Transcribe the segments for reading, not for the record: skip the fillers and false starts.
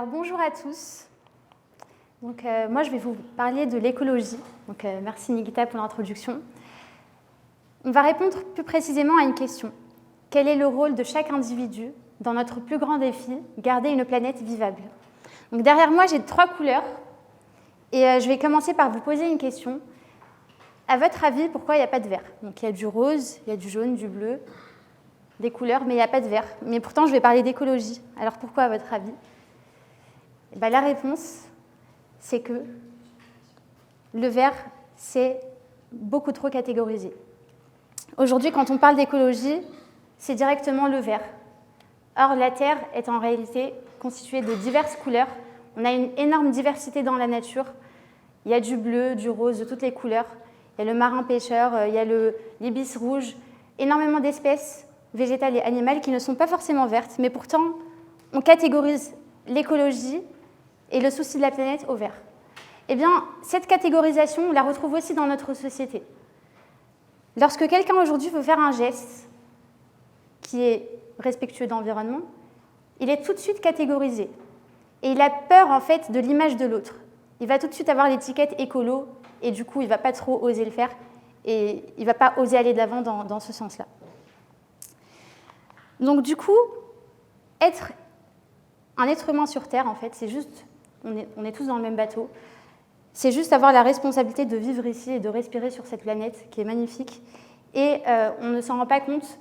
Alors bonjour à tous. Moi je vais vous parler de l'écologie. Merci Nikita pour l'introduction. On va répondre plus précisément à une question. Quel est le rôle de chaque individu dans notre plus grand défi, garder une planète vivable? Derrière moi j'ai 3 couleurs et je vais commencer par vous poser une question. À votre avis, pourquoi il n'y a pas de vert? Il y a du rose, il y a du jaune, du bleu, des couleurs, mais il n'y a pas de vert. Mais pourtant je vais parler d'écologie. Alors pourquoi à votre avis? La réponse, c'est que le vert, c'est beaucoup trop catégorisé. Aujourd'hui, quand on parle d'écologie, c'est directement le vert. Or, la Terre est en réalité constituée de diverses couleurs. On a une énorme diversité dans la nature. Il y a du bleu, du rose, de toutes les couleurs. Il y a le marin pêcheur, il y a l'ibis rouge, énormément d'espèces végétales et animales qui ne sont pas forcément vertes, mais pourtant, on catégorise l'écologie et le souci de la planète au vert. Eh bien, cette catégorisation, on la retrouve aussi dans notre société. Lorsque quelqu'un aujourd'hui veut faire un geste qui est respectueux de l'environnement, il est tout de suite catégorisé. Et il a peur, en fait, de l'image de l'autre. Il va tout de suite avoir l'étiquette écolo, et du coup, il ne va pas trop oser le faire, et il ne va pas oser aller de l'avant dans ce sens-là. Donc, du coup, être un être humain sur Terre, en fait, c'est juste, on est tous dans le même bateau, c'est juste avoir la responsabilité de vivre ici et de respirer sur cette planète qui est magnifique. Et on ne s'en rend pas compte,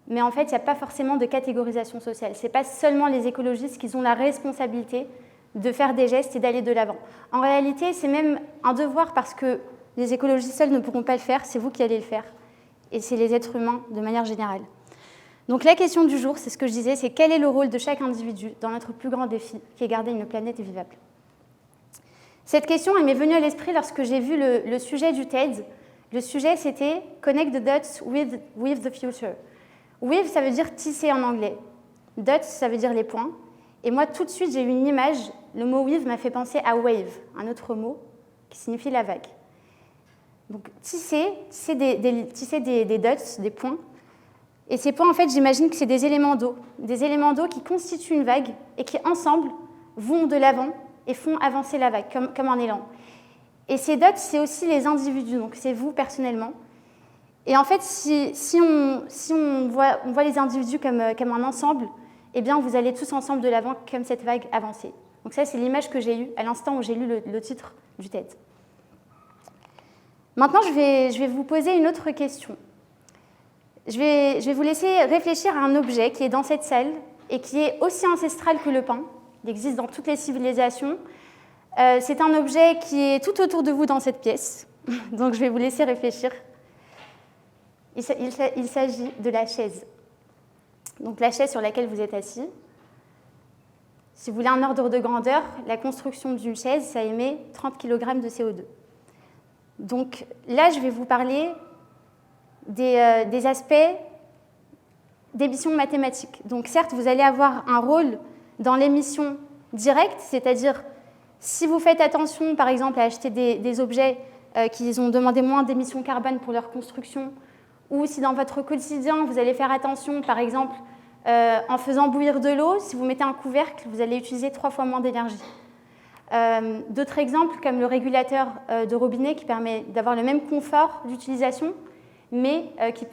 mais en fait, il n'y a pas forcément de catégorisation sociale. Ce n'est pas seulement les écologistes qui ont la responsabilité de faire des gestes et d'aller de l'avant. En réalité, c'est même un devoir parce que les écologistes seuls ne pourront pas le faire, c'est vous qui allez le faire. Et c'est les êtres humains de manière générale. Donc la question du jour, c'est ce que je disais, c'est quel est le rôle de chaque individu dans notre plus grand défi, qui est garder une planète vivable. Cette question elle m'est venue à l'esprit lorsque j'ai vu le sujet du TED. Le sujet, c'était « Connect the dots with the future ». With, ça veut dire tisser en anglais. Dots, ça veut dire les points. Et moi, tout de suite, j'ai eu une image. Le mot with m'a fait penser à wave, un autre mot qui signifie la vague. Donc tisser des dots, des points. Et ces points, en fait, j'imagine que c'est des éléments d'eau qui constituent une vague et qui, ensemble, vont de l'avant et font avancer la vague, comme un élan. Et ces dots, c'est aussi les individus, donc c'est vous, personnellement. Et en fait, si on voit les individus comme un ensemble, eh bien, vous allez tous ensemble de l'avant, comme cette vague avancer. Donc ça, c'est l'image que j'ai eue à l'instant où j'ai lu le titre du TED. Maintenant, je vais vous poser une autre question. Je vais vous laisser réfléchir à un objet qui est dans cette salle et qui est aussi ancestral que le pain. Il existe dans toutes les civilisations. C'est un objet qui est tout autour de vous dans cette pièce. Donc je vais vous laisser réfléchir. Il s'agit de la chaise. Donc la chaise sur laquelle vous êtes assis. Si vous voulez un ordre de grandeur, la construction d'une chaise, ça émet 30 kg de CO2. Donc là, je vais vous parler des aspects d'émission mathématique. Donc certes, vous allez avoir un rôle dans l'émission directe, c'est-à-dire si vous faites attention, par exemple, à acheter des objets qui ont demandé moins d'émissions carbone pour leur construction, ou si dans votre quotidien, vous allez faire attention, par exemple, en faisant bouillir de l'eau, si vous mettez un couvercle, vous allez utiliser 3 fois moins d'énergie. D'autres exemples, comme le régulateur de robinet qui permet d'avoir le même confort d'utilisation, mais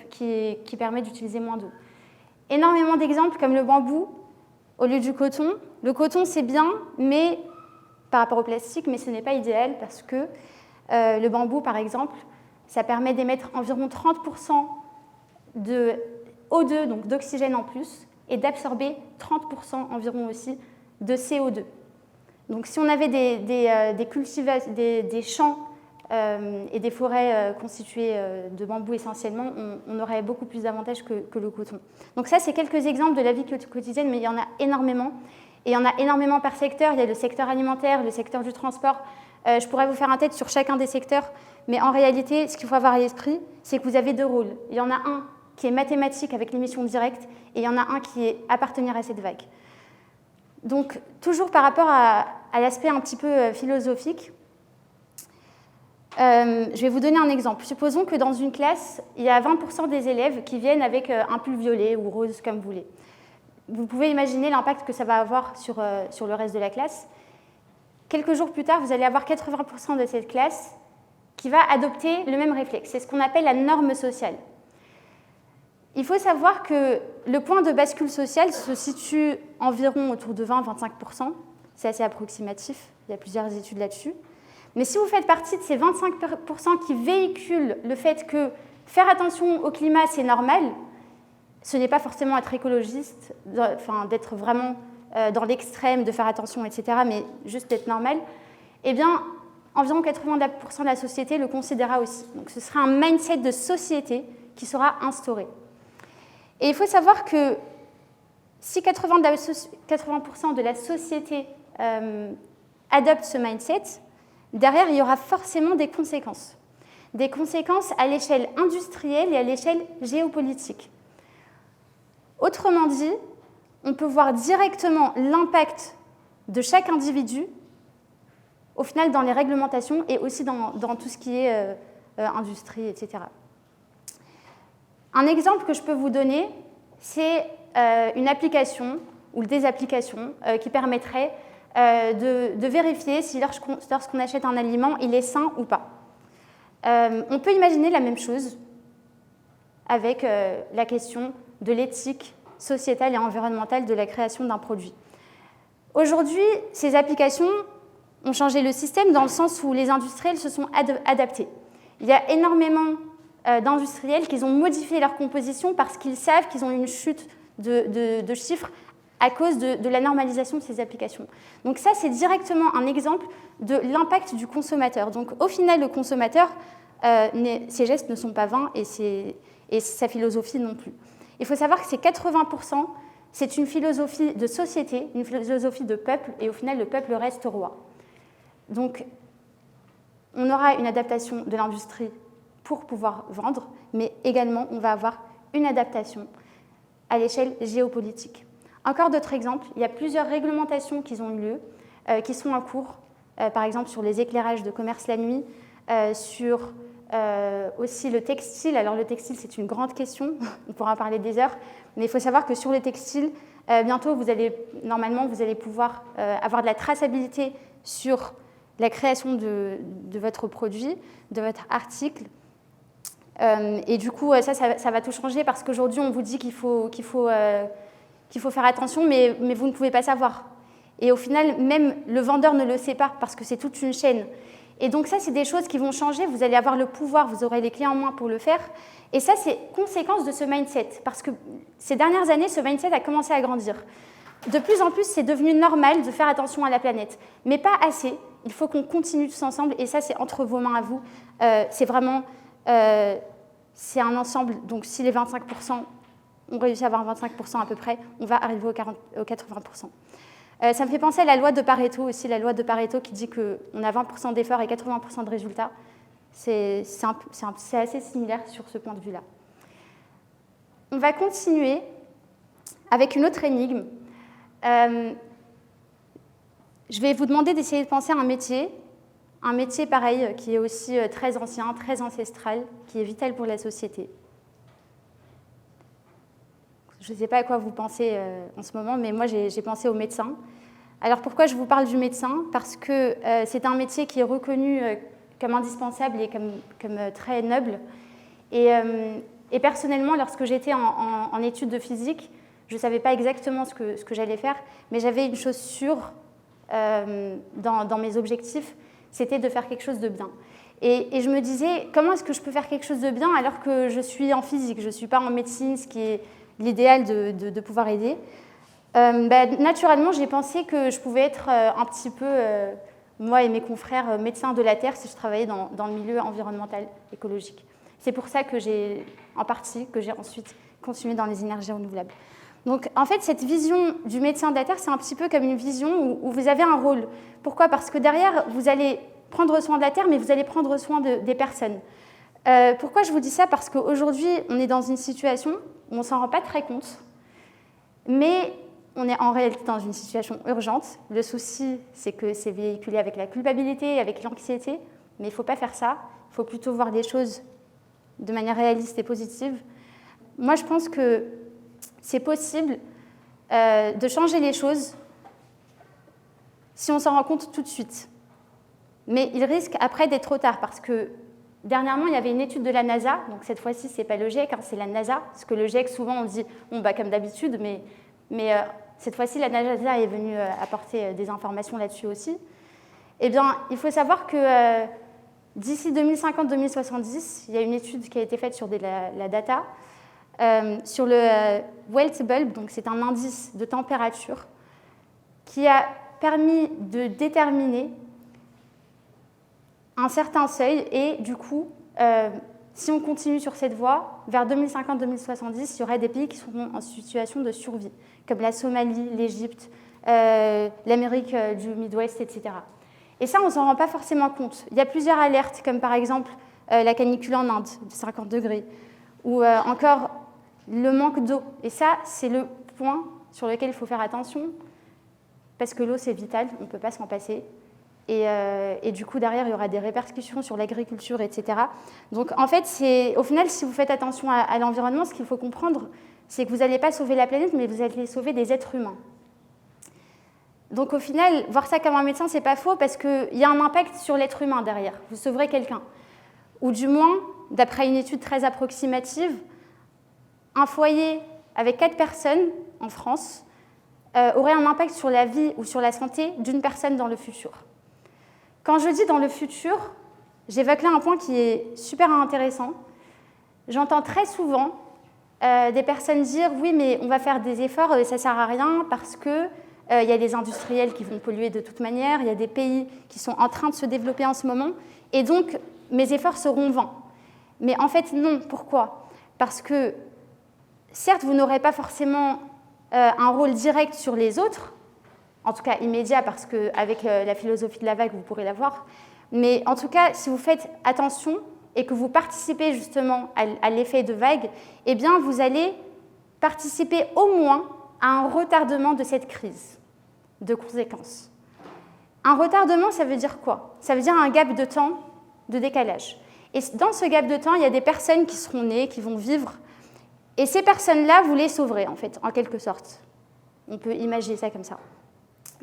qui permet d'utiliser moins d'eau. Énormément d'exemples comme le bambou au lieu du coton. Le coton, c'est bien, mais par rapport au plastique, mais ce n'est pas idéal parce que le bambou, par exemple, ça permet d'émettre environ 30% de O2, donc d'oxygène en plus, et d'absorber 30% environ aussi de CO2. Donc si on avait des champs et des forêts constituées de bambou essentiellement, on aurait beaucoup plus d'avantages que le coton. Donc ça, c'est quelques exemples de la vie quotidienne, mais il y en a énormément. Et il y en a énormément par secteur. Il y a le secteur alimentaire, le secteur du transport. Je pourrais vous faire un TED sur chacun des secteurs, mais en réalité, ce qu'il faut avoir à l'esprit, c'est que vous avez 2 rôles. Il y en a un qui est mathématique avec l'émission directe, et il y en a un qui est appartenir à cette vague. Donc, toujours par rapport à l'aspect un petit peu philosophique, je vais vous donner un exemple. Supposons que dans une classe, il y a 20% des élèves qui viennent avec un pull violet ou rose, comme vous voulez. vous pouvez imaginer l'impact que ça va avoir sur le reste de la classe. Quelques jours plus tard, vous allez avoir 80% de cette classe qui va adopter le même réflexe. C'est ce qu'on appelle la norme sociale. Il faut savoir que le point de bascule sociale se situe environ autour de 20-25%. C'est assez approximatif, il y a plusieurs études là-dessus. Mais si vous faites partie de ces 25% qui véhiculent le fait que faire attention au climat, c'est normal, ce n'est pas forcément être écologiste, d'être vraiment dans l'extrême, de faire attention, etc., mais juste d'être normal, eh bien, environ 80% de la société le considérera aussi. Donc ce sera un mindset de société qui sera instauré. Et il faut savoir que si 80% de la société adopte ce mindset, derrière, il y aura forcément des conséquences. Des conséquences à l'échelle industrielle et à l'échelle géopolitique. Autrement dit, on peut voir directement l'impact de chaque individu, au final, dans les réglementations et aussi dans tout ce qui est industrie, etc. Un exemple que je peux vous donner, c'est une application ou des applications qui permettraient de vérifier si lorsqu'on achète un aliment, il est sain ou pas. On peut imaginer la même chose avec la question de l'éthique sociétale et environnementale de la création d'un produit. Aujourd'hui, ces applications ont changé le système dans le sens où les industriels se sont adaptés. Il y a énormément d'industriels qui ont modifié leur composition parce qu'ils savent qu'ils ont une chute de chiffres à cause de la normalisation de ces applications. Donc ça, c'est directement un exemple de l'impact du consommateur. Donc au final, le consommateur, ses gestes ne sont pas vains et sa philosophie non plus. Il faut savoir que ces 80%, c'est une philosophie de société, une philosophie de peuple, et au final, le peuple reste roi. Donc, on aura une adaptation de l'industrie pour pouvoir vendre, mais également, on va avoir une adaptation à l'échelle géopolitique. Encore d'autres exemples, il y a plusieurs réglementations qui ont eu lieu, qui sont en cours, par exemple sur les éclairages de commerce la nuit, sur aussi le textile. Alors le textile, c'est une grande question, on pourra en parler des heures, mais il faut savoir que sur le textile, bientôt, normalement, vous allez pouvoir avoir de la traçabilité sur la création de votre produit, de votre article. Et du coup, ça va tout changer parce qu'aujourd'hui, on vous dit qu'il faut faire attention, mais vous ne pouvez pas savoir. Et au final, même le vendeur ne le sait pas parce que c'est toute une chaîne. Et donc ça, c'est des choses qui vont changer. Vous allez avoir le pouvoir, vous aurez les clés en main pour le faire. Et ça, c'est conséquence de ce mindset. Parce que ces dernières années, ce mindset a commencé à grandir. De plus en plus, c'est devenu normal de faire attention à la planète. Mais pas assez. Il faut qu'on continue tous ensemble. Et ça, c'est entre vos mains à vous. C'est vraiment... c'est un ensemble. Donc si les 25%, on réussit à avoir 25% à peu près, on va arriver aux 80%. Ça me fait penser à la loi de Pareto aussi, la loi de Pareto qui dit qu'on a 20% d'efforts et 80% de résultats. C'est assez similaire sur ce point de vue-là. On va continuer avec une autre énigme. Je vais vous demander d'essayer de penser à un métier pareil qui est aussi très ancien, très ancestral, qui est vital pour la société. Je ne sais pas à quoi vous pensez en ce moment, mais moi j'ai pensé au médecin. Alors pourquoi je vous parle du médecin? Parce que c'est un métier qui est reconnu comme indispensable et comme très noble. Et personnellement, lorsque j'étais en études de physique, je ne savais pas exactement ce que j'allais faire, mais j'avais une chose sûre dans mes objectifs, c'était de faire quelque chose de bien. Et je me disais, comment est-ce que je peux faire quelque chose de bien alors que je suis en physique, je ne suis pas en médecine, ce qui est l'idéal de pouvoir aider. Naturellement, j'ai pensé que je pouvais être un petit peu, moi et mes confrères, médecins de la Terre si je travaillais dans le milieu environnemental, écologique. C'est pour ça que j'ai ensuite continué dans les énergies renouvelables. Donc, en fait, cette vision du médecin de la Terre, c'est un petit peu comme une vision où vous avez un rôle. Pourquoi? Parce que derrière, vous allez prendre soin de la Terre, mais vous allez prendre soin des personnes. Pourquoi je vous dis ça? Parce qu'aujourd'hui, on est dans une situation où on ne s'en rend pas très compte, mais on est en réalité dans une situation urgente. Le souci, c'est que c'est véhiculé avec la culpabilité, avec l'anxiété, mais il ne faut pas faire ça. Il faut plutôt voir les choses de manière réaliste et positive. Moi, je pense que c'est possible de changer les choses si on s'en rend compte tout de suite. Mais il risque après d'être trop tard parce que dernièrement, il y avait une étude de la NASA, donc cette fois-ci, ce n'est pas le GIEC, hein, c'est la NASA, parce que le GIEC, souvent, on dit, bon, bah, comme d'habitude, mais cette fois-ci, la NASA est venue apporter des informations là-dessus aussi. Eh bien, il faut savoir que d'ici 2050-2070, il y a une étude qui a été faite sur la data, sur le Welt Bulb, donc c'est un indice de température, qui a permis de déterminer un certain seuil et du coup, si on continue sur cette voie, vers 2050-2070, il y aurait des pays qui seront en situation de survie, comme la Somalie, l'Égypte, l'Amérique du Midwest, etc. Et ça, on ne s'en rend pas forcément compte. Il y a plusieurs alertes, comme par exemple la canicule en Inde, de 50 degrés, ou encore le manque d'eau. Et ça, c'est le point sur lequel il faut faire attention, parce que l'eau, c'est vital, on ne peut pas s'en passer. Et du coup, derrière, il y aura des répercussions sur l'agriculture, etc. Donc, en fait, au final, si vous faites attention à l'environnement, ce qu'il faut comprendre, c'est que vous n'allez pas sauver la planète, mais vous allez sauver des êtres humains. Donc, au final, voir ça comme un médecin, ce n'est pas faux, parce qu'il y a un impact sur l'être humain derrière. Vous sauverez quelqu'un. Ou du moins, d'après une étude très approximative, un foyer avec 4 personnes en France aurait un impact sur la vie ou sur la santé d'une personne dans le futur. Quand je dis dans le futur, j'évoque là un point qui est super intéressant. J'entends très souvent des personnes dire « oui, mais on va faire des efforts, ça ne sert à rien parce qu'il y a des industriels qui vont polluer de toute manière, il y a des pays qui sont en train de se développer en ce moment, et donc mes efforts seront vains. » Mais en fait, non. Pourquoi? Parce que, certes, vous n'aurez pas forcément un rôle direct sur les autres, en tout cas immédiat, parce qu'avec la philosophie de la vague, vous pourrez l'avoir. Mais en tout cas, si vous faites attention et que vous participez justement à l'effet de vague, eh bien, vous allez participer au moins à un retardement de cette crise de conséquences. Un retardement, ça veut dire quoi? Ça veut dire un gap de temps de décalage. Et dans ce gap de temps, il y a des personnes qui seront nées, qui vont vivre. Et ces personnes-là, vous les sauverez, en fait, en quelque sorte. On peut imaginer ça comme ça.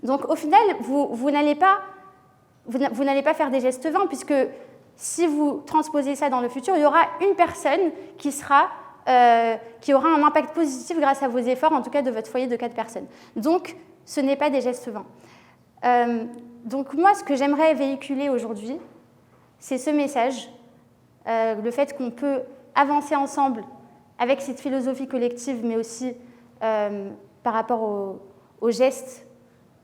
Donc, au final, vous n'allez pas faire des gestes vains, puisque si vous transposez ça dans le futur, il y aura une personne qui aura un impact positif grâce à vos efforts, en tout cas de votre foyer de 4 personnes. Donc, ce n'est pas des gestes vains. Donc, moi, ce que j'aimerais véhiculer aujourd'hui, c'est ce message, le fait qu'on peut avancer ensemble avec cette philosophie collective, mais aussi par rapport aux gestes.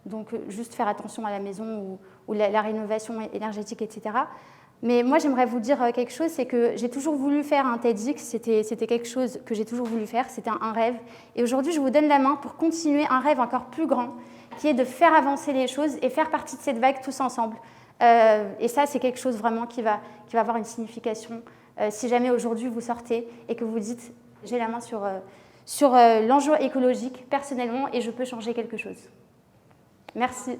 Donc, juste faire attention à la maison ou la rénovation énergétique, etc. Mais moi, j'aimerais vous dire quelque chose, c'est que j'ai toujours voulu faire un TEDx, c'était quelque chose que j'ai toujours voulu faire, c'était un rêve. Et aujourd'hui, je vous donne la main pour continuer un rêve encore plus grand, qui est de faire avancer les choses et faire partie de cette vague tous ensemble. Et ça, c'est quelque chose vraiment qui va avoir une signification. Si jamais aujourd'hui, vous sortez et que vous dites « j'ai la main sur l'enjeu écologique, personnellement, et je peux changer quelque chose ». Merci.